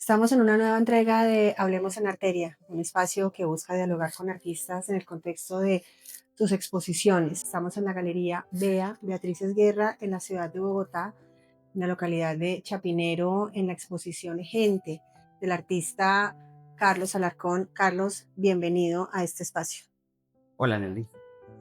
Estamos en una nueva entrega de Hablemos en Arteria, un espacio que busca dialogar con artistas en el contexto de sus exposiciones. Estamos en la Galería Bea Beatriz Guerra en la ciudad de Bogotá, en la localidad de Chapinero, en la exposición Gente del artista Carlos Alarcón. Carlos, bienvenido a este espacio. Hola Nelly,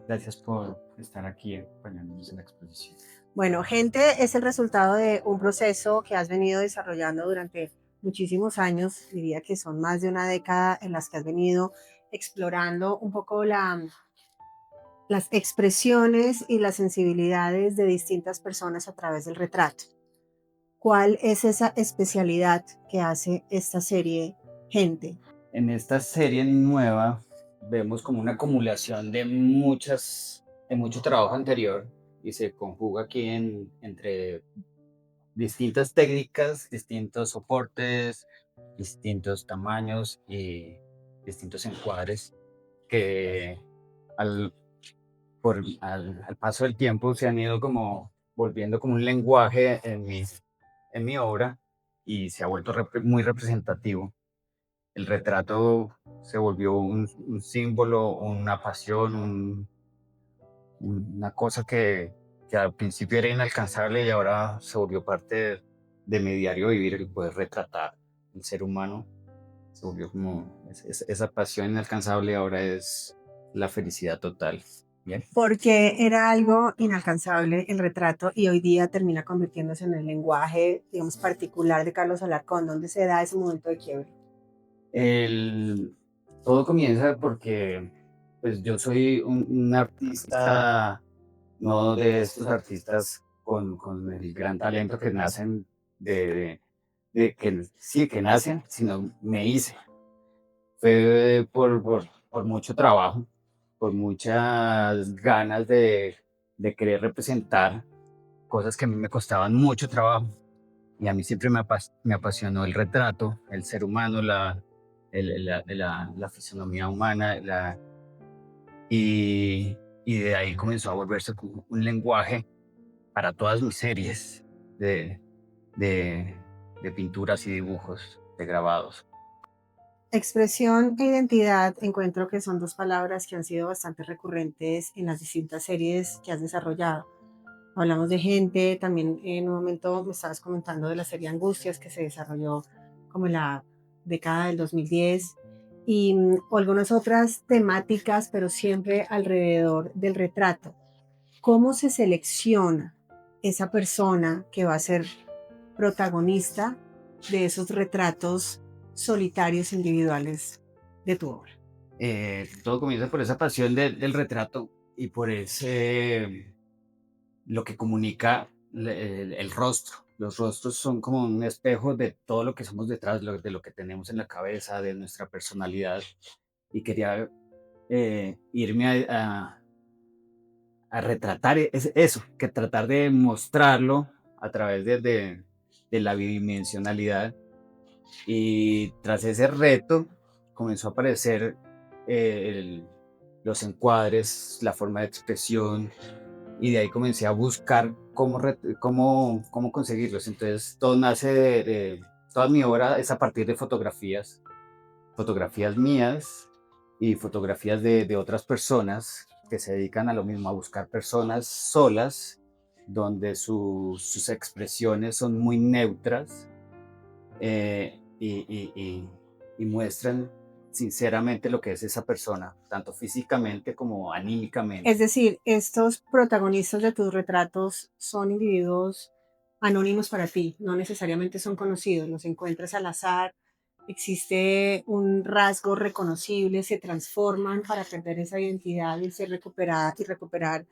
gracias por estar aquí acompañándonos en la exposición. Bueno, Gente es el resultado de un proceso que has venido desarrollando durante muchísimos años, diría que son más de una década en las que has venido explorando un poco las expresiones y las sensibilidades de distintas personas a través del retrato. ¿Cuál es esa especialidad que hace esta serie Gente? En esta serie nueva vemos como una acumulación de mucho trabajo anterior y se conjuga aquí entre distintas técnicas, distintos soportes, distintos tamaños y distintos encuadres que al, al paso del tiempo se han ido como volviendo como un lenguaje en mi obra y se ha vuelto muy representativo. El retrato se volvió un símbolo, una pasión, una cosa que al principio era inalcanzable y ahora se volvió parte de mi diario vivir, el poder retratar el ser humano. Se volvió como esa pasión inalcanzable, ahora es la felicidad total. Bien. Porque era algo inalcanzable el retrato y hoy día termina convirtiéndose en el lenguaje, digamos, particular de Carlos Alarcón, donde se da ese momento de quiebre. El, todo comienza porque pues yo soy un artista, no de estos artistas con el gran talento que nacen de que sí, que nacen, sino me hice. Fue por mucho trabajo, por muchas ganas de querer representar cosas que a mí me costaban mucho trabajo. Y a mí siempre me apasionó el retrato, el ser humano, la fisonomía humana, y de ahí comenzó a volverse como un lenguaje para todas mis series de, de, de pinturas y dibujos, de grabados. Expresión e identidad encuentro que son dos palabras que han sido bastante recurrentes en las distintas series que has desarrollado. Hablamos de Gente, también en un momento me estabas comentando de la serie Angustias que se desarrolló como en la década del 2010 y o algunas otras temáticas, pero siempre alrededor del retrato. ¿Cómo se selecciona esa persona que va a ser protagonista de esos retratos solitarios individuales de tu obra? Todo comienza por esa pasión del retrato y por ese, lo que comunica el rostro. Los rostros son como un espejo de todo lo que somos detrás, de lo que tenemos en la cabeza, de nuestra personalidad. Y quería irme a retratar eso, que tratar de mostrarlo a través de la bidimensionalidad. Y tras ese reto comenzó a aparecer los encuadres, la forma de expresión, y de ahí comencé a buscar cómo conseguirlos. Entonces todo nace toda mi obra es a partir de fotografías mías y fotografías de otras personas que se dedican a lo mismo, a buscar personas solas, donde sus expresiones son muy neutras, y muestran sinceramente lo que es esa persona, tanto físicamente como Es anímicamente. decir, estos protagonistas de tus retratos son individuos anónimos para ti, no necesariamente son conocidos, los encuentras al azar, existe un rasgo reconocible, se transforman para perder esa identidad y ser recuperada y recuperar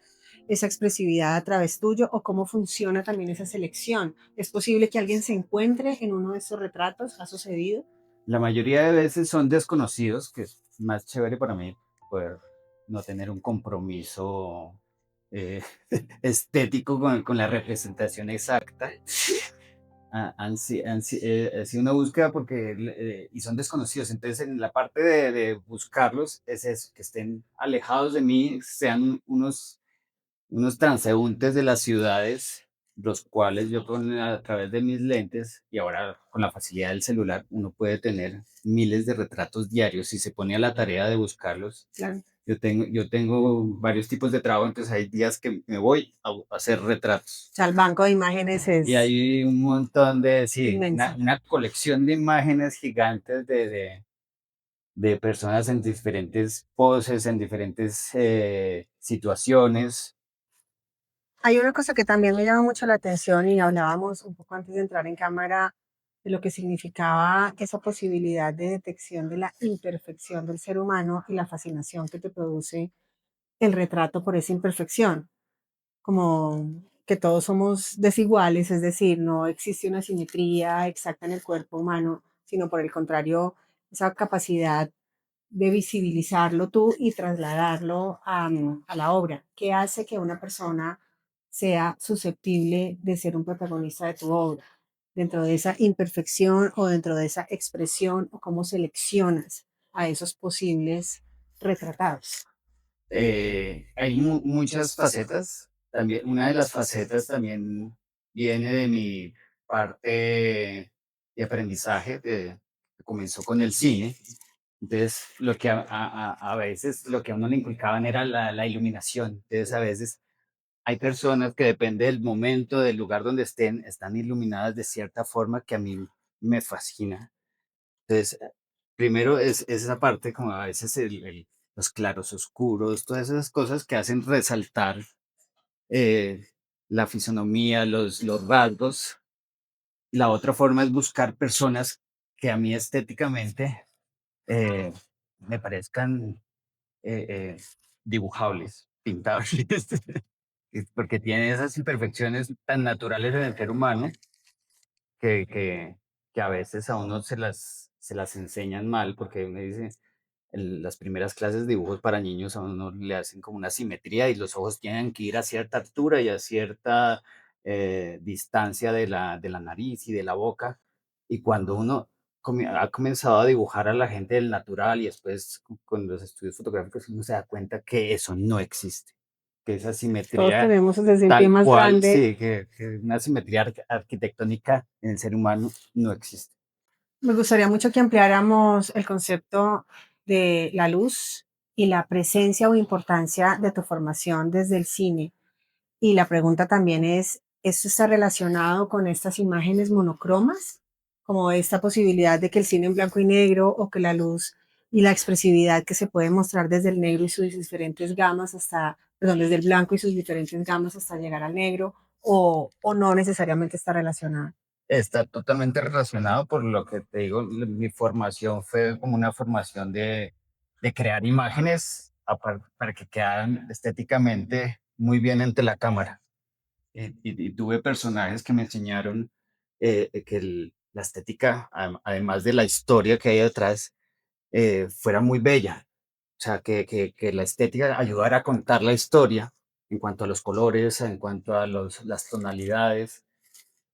esa expresividad a través tuyo, o cómo funciona también esa selección. ¿Es posible que alguien se encuentre en uno de estos retratos? ¿Ha sucedido? La mayoría de veces son desconocidos, que es más chévere para mí poder no tener un compromiso eh, estético con la representación exacta. Ha sido una búsqueda porque, y son desconocidos, entonces en la parte de buscarlos es eso, que estén alejados de mí, sean unos transeúntes de las ciudades los cuales yo a través de mis lentes y ahora con la facilidad del celular, uno puede tener miles de retratos diarios y se pone a la tarea de buscarlos. Claro. Yo tengo varios tipos de trabajo, entonces hay días que me voy a hacer O retratos. sea, el banco de imágenes Y es hay un montón de, sí, inmenso. una colección de imágenes gigantes de personas en diferentes poses, en diferentes situaciones. Hay una cosa que también me llama mucho la atención y hablábamos un poco antes de entrar en cámara de lo que significaba esa posibilidad de detección de la imperfección del ser humano y la fascinación que te produce el retrato por esa imperfección, como que todos somos desiguales, es decir, no existe una simetría exacta en el cuerpo humano, sino por el contrario, esa capacidad de visibilizarlo tú y trasladarlo a la obra. ¿Qué hace que una persona sea susceptible de ser un protagonista de tu obra? Dentro de esa imperfección o dentro de esa expresión o cómo seleccionas a esos posibles retratados. Hay muchas facetas. También, una de las facetas también viene de mi parte de aprendizaje, que comenzó con el cine. Entonces, lo que a veces lo que a uno le inculcaban era la iluminación. Entonces, a veces hay personas que depende del momento, del lugar donde estén, están iluminadas de cierta forma que a mí me fascina. Entonces, primero es esa parte como a veces los claros oscuros, todas esas cosas que hacen resaltar eh, la fisonomía, los rasgos. La otra forma es buscar personas que a mí estéticamente eh, me parezcan eh, eh, dibujables, pintables, porque tienen esas imperfecciones tan naturales en el ser humano que, que, que a veces a uno se las enseñan mal, porque me dice, las primeras clases de dibujos para niños a uno le hacen como una simetría y los ojos tienen que ir a cierta altura y a cierta distancia de la nariz y de la boca. Y cuando uno ha comenzado a dibujar a la gente del natural y después con los estudios fotográficos uno se da cuenta que eso no existe, que esa Todos simetría tenemos desde el pie tal más cual, grande. sí, que una simetría arquitectónica en el ser humano no existe. Me gustaría mucho que ampliáramos el concepto de la luz y la presencia o importancia de tu formación desde el cine. Y la pregunta también es, ¿esto está relacionado con estas imágenes monocromas? Como esta posibilidad de que el cine en blanco y negro o que la luz y la expresividad que se puede mostrar desde el negro y sus diferentes gamas hasta, perdón, desde el blanco y sus diferentes gamas hasta llegar al negro o no necesariamente está relacionado. Está totalmente relacionado por lo que te digo, mi formación fue como una formación de crear imágenes para que quedaran estéticamente muy bien ante la cámara. Y tuve personajes que me enseñaron que la estética, además de la historia que hay detrás, fuera muy bella. O sea, que la estética ayudara a contar la historia en cuanto a los colores, en cuanto a las tonalidades.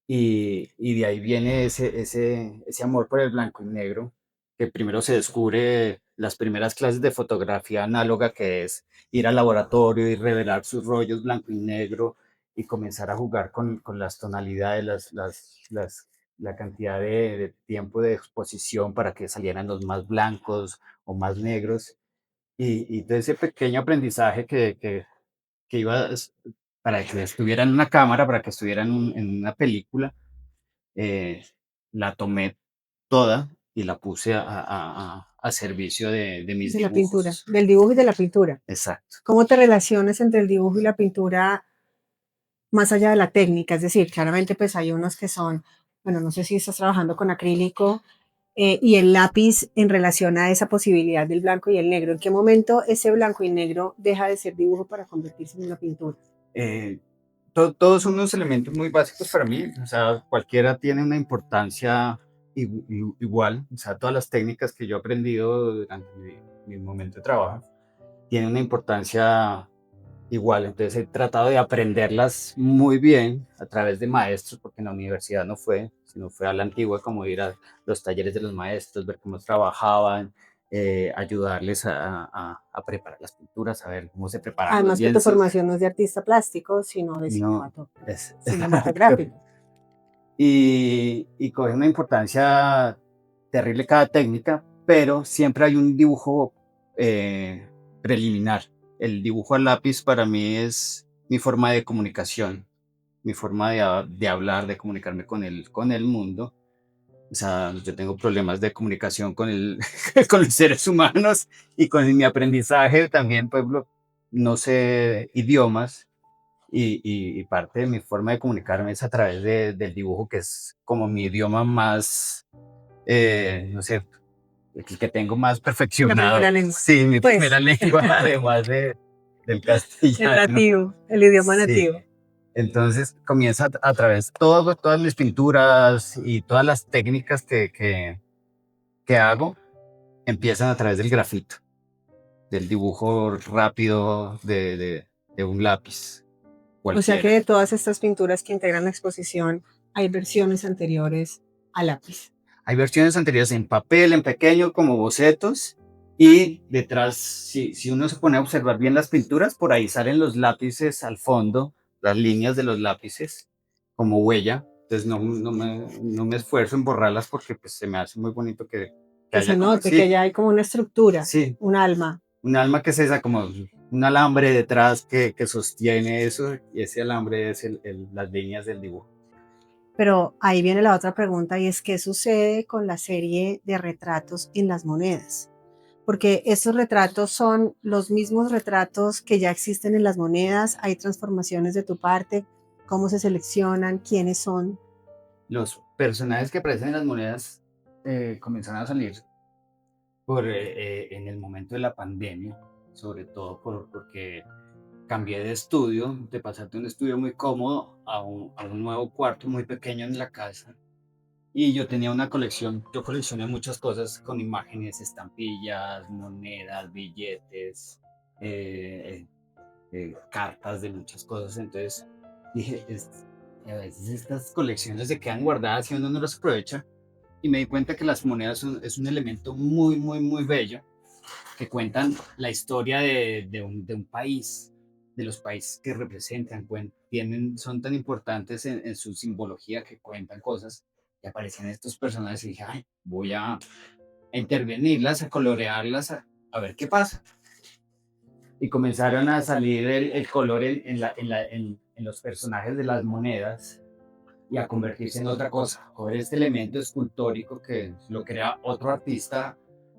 Y de ahí viene ese amor por el blanco y negro, que primero se descubre las primeras clases de fotografía análoga, que es ir al laboratorio y revelar sus rollos blanco y negro y comenzar a jugar con las tonalidades, la cantidad de tiempo de exposición para que salieran los más blancos o más negros. Y de ese pequeño aprendizaje que iba para que estuviera en una cámara, para que estuviera en una película, eh, la tomé toda y la puse a servicio de mis De la pintura, dibujos. del dibujo y de la pintura. Exacto. ¿Cómo te relacionas entre el dibujo y la pintura más allá de la técnica? Es decir, claramente pues hay unos que son, bueno, no sé si estás trabajando con acrílico y el lápiz en relación a esa posibilidad del blanco y el negro. ¿En qué momento ese blanco y negro deja de ser dibujo para convertirse en una pintura? Eh, todos son unos elementos muy básicos para mí, o sea, cualquiera tiene una importancia igual, o sea, todas las técnicas que yo he aprendido durante mi momento de trabajo tienen una importancia igual, entonces he tratado de aprenderlas muy bien a través de maestros, porque en la universidad no fue, sino fue a la antigua, como ir a los talleres de los maestros, ver cómo trabajaban, ayudarles a preparar las pinturas, a ver cómo se preparan los Además que tu lienzos. formación no es de artista plástico, sino de No, es exacto. cinematográfico. Y coge una importancia terrible cada técnica, pero siempre hay un dibujo preliminar. El dibujo al lápiz para mí es mi forma de comunicación, mi forma de hablar, de comunicarme con el mundo. O sea, yo tengo problemas de comunicación con con los seres humanos y con mi aprendizaje también, pues no sé idiomas y parte de mi forma de comunicarme es a través del dibujo, que es como mi idioma más, no sé, el que tengo más La perfeccionado. primera lengua. Sí, mi Pues, primera lengua, además del el castellano. nativo, el idioma Sí. nativo. Entonces comienza a través de todas mis pinturas y todas las técnicas que hago, empiezan a través del grafito, del dibujo rápido de un lápiz O sea que cualquiera. de todas estas pinturas que integran la exposición, hay versiones anteriores a lápiz. Hay versiones anteriores en papel, en pequeño, como bocetos, y detrás, si uno se pone a observar bien las pinturas, por ahí salen los lápices al fondo, las líneas de los lápices, como huella. Entonces no me esfuerzo en borrarlas porque pues, se me hace muy bonito que Que se haya como, note que sí, ya hay como una estructura, sí, un alma. un alma que es esa, como un alambre detrás que sostiene eso, y ese alambre es las líneas del dibujo. Pero ahí viene la otra pregunta y es qué sucede con la serie de retratos en las monedas. Porque estos retratos son los mismos retratos que ya existen en las monedas, hay transformaciones de tu parte, cómo se seleccionan, quiénes son. Los personajes que aparecen en las monedas comenzaron a salir en el momento de la pandemia, sobre todo porque cambié de estudio, de pasar de un estudio muy cómodo a un nuevo cuarto muy pequeño en la casa. Y yo tenía una colección, yo coleccioné muchas cosas con imágenes, estampillas, monedas, billetes, eh, cartas de muchas cosas. Entonces dije, a veces estas colecciones se quedan guardadas y uno no las aprovecha. Y me di cuenta que las monedas es un elemento muy bello que cuentan la historia de un país, de los países que representan, son tan importantes en su simbología que cuentan cosas y aparecen estos personajes y dije, ay, voy a intervenirlas, a colorearlas, a ver qué pasa. Y comenzaron a salir el color en los personajes de las monedas y a convertirse en otra cosa. Coger este elemento escultórico que lo crea otro artista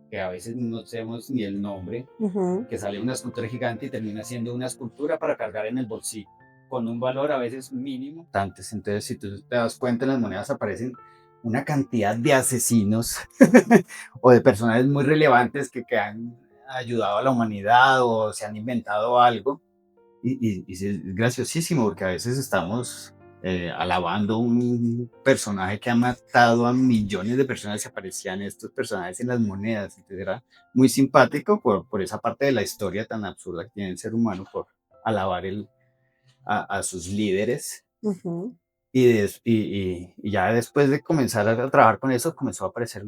que a veces no sabemos ni el nombre, Ujú. que sale una escultura gigante y termina siendo una escultura para cargar en el bolsillo, con un valor a veces mínimo. Entonces, si tú te das cuenta, en las monedas aparecen una cantidad de asesinos o de personajes muy relevantes que han ayudado a la humanidad o se han inventado algo y sí, es graciosísimo porque a veces estamos alabando un personaje que ha matado a millones de personas y aparecían estos personajes en las monedas. Entonces era muy simpático por esa parte de la historia tan absurda que tiene el ser humano por alabar a sus líderes. Ujú. Y ya después de comenzar a trabajar con eso, comenzó a aparecer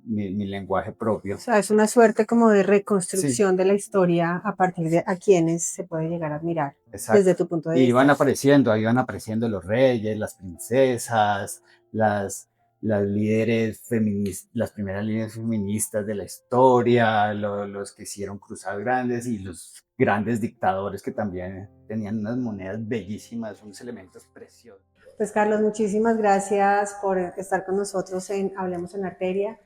mi lenguaje O propio. sea, es una suerte como de Sí, reconstrucción de la historia a partir de a quienes se puede llegar a admirar desde exacto. tu punto de Y vista. iban apareciendo los reyes, las princesas, las, las líderes feministas, las primeras líderes feministas de la historia, los que hicieron cruzadas grandes y los grandes dictadores que también tenían unas monedas bellísimas, unos elementos preciosos. Pues Carlos, muchísimas gracias por estar con nosotros en Hablemos en Arteria.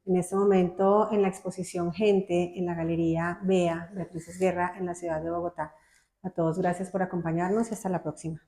En este momento en la exposición Gente en la Galería Bea, Beatriz Guerra, en la ciudad de Bogotá. A todos, gracias por acompañarnos y hasta la próxima.